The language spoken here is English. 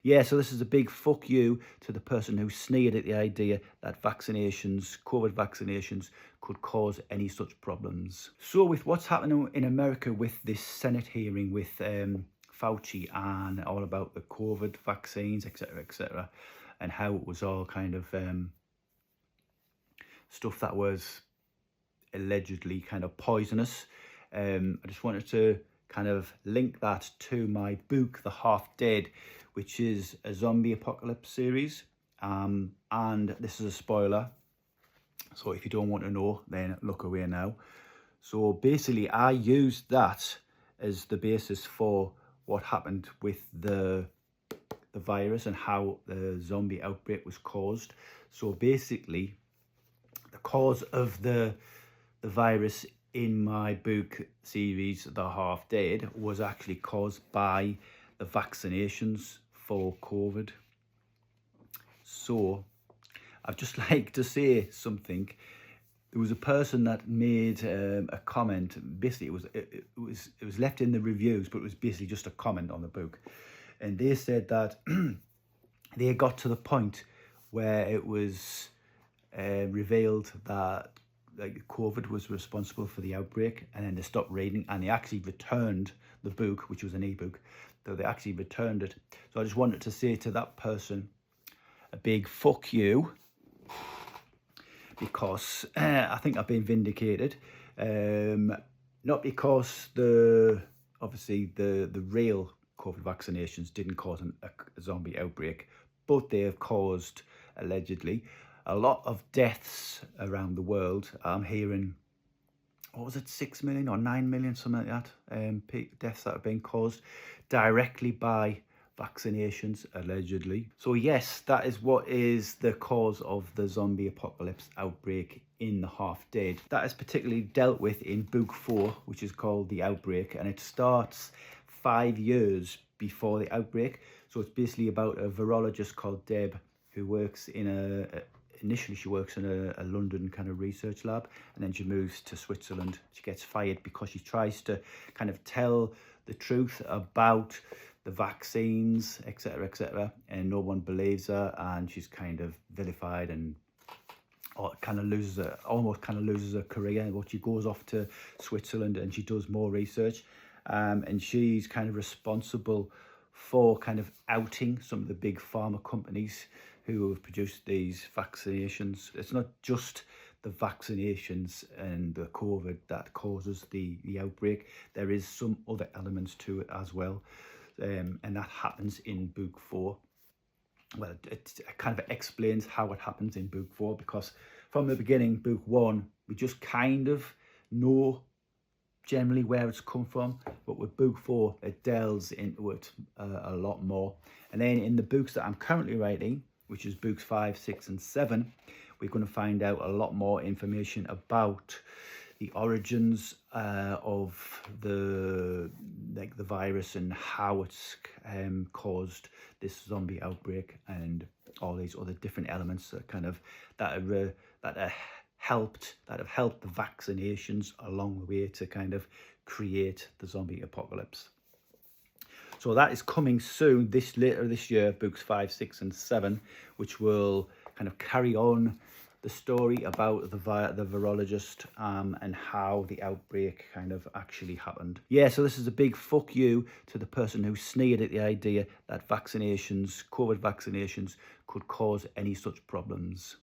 Yeah, so this is a big fuck you to the person who sneered at the idea that vaccinations, COVID vaccinations, could cause any such problems. So with what's happening in America with this Senate hearing with Fauci and all about the COVID vaccines, etc., and how it was all kind of stuff that was allegedly kind of poisonous. I just wanted to kind of link that to my book, The Half Dead, which is a zombie apocalypse series. And this is a spoiler. So if you don't want to know, then look away now. So basically, I used that as the basis for what happened with the virus and how the zombie outbreak was caused. So basically, the cause of the virus in my book series, The Half Dead, was actually caused by the vaccinations for COVID. So I'd just like to say something. There was a person that made a comment. Basically, it was left in the reviews, but it was basically just a comment on the book, and they said that they got to the point where it was revealed that like COVID was responsible for the outbreak, and then they stopped reading and they actually returned the book, which was an ebook, though they actually returned it. So I just wanted to say to that person a big fuck you, because I think I've been vindicated. Not because obviously the real COVID vaccinations didn't cause a zombie outbreak, but they have caused, allegedly, a lot of deaths around the world. I'm hearing, what was it, 6 million or 9 million, something like that, deaths that have been caused directly by vaccinations, allegedly. So yes, that is what is the cause of the zombie apocalypse outbreak in The Half Dead. That is particularly dealt with in book 4, which is called The Outbreak, and it starts 5 years before the outbreak. So it's basically about a virologist called Deb, who works in initially she works in a London kind of research lab, and then she moves to Switzerland. She gets fired because she tries to kind of tell the truth about the vaccines, etc., and no one believes her, and she's kind of vilified and almost kind of loses her career. But she goes off to Switzerland and she does more research, and she's kind of responsible for kind of outing some of the big pharma companies who have produced these vaccinations. It's not just the vaccinations and the COVID that causes the outbreak. There is some other elements to it as well, and that happens in book 4. Well, it kind of explains how it happens in book 4, because from the beginning, book 1, we just kind of know generally where it's come from, but with book 4 it delves into it a lot more. And then in the books that I'm currently writing, which is books 5, 6 and 7, we're going to find out a lot more information about the origins of the virus and how it's caused this zombie outbreak, and all these other different elements that have helped the vaccinations along the way to kind of create the zombie apocalypse. So that is coming soon, later this year, books 5, 6 and 7, which will kind of carry on the story about the virologist and how the outbreak kind of actually happened. Yeah, so this is a big fuck you to the person who sneered at the idea that vaccinations, COVID vaccinations, could cause any such problems.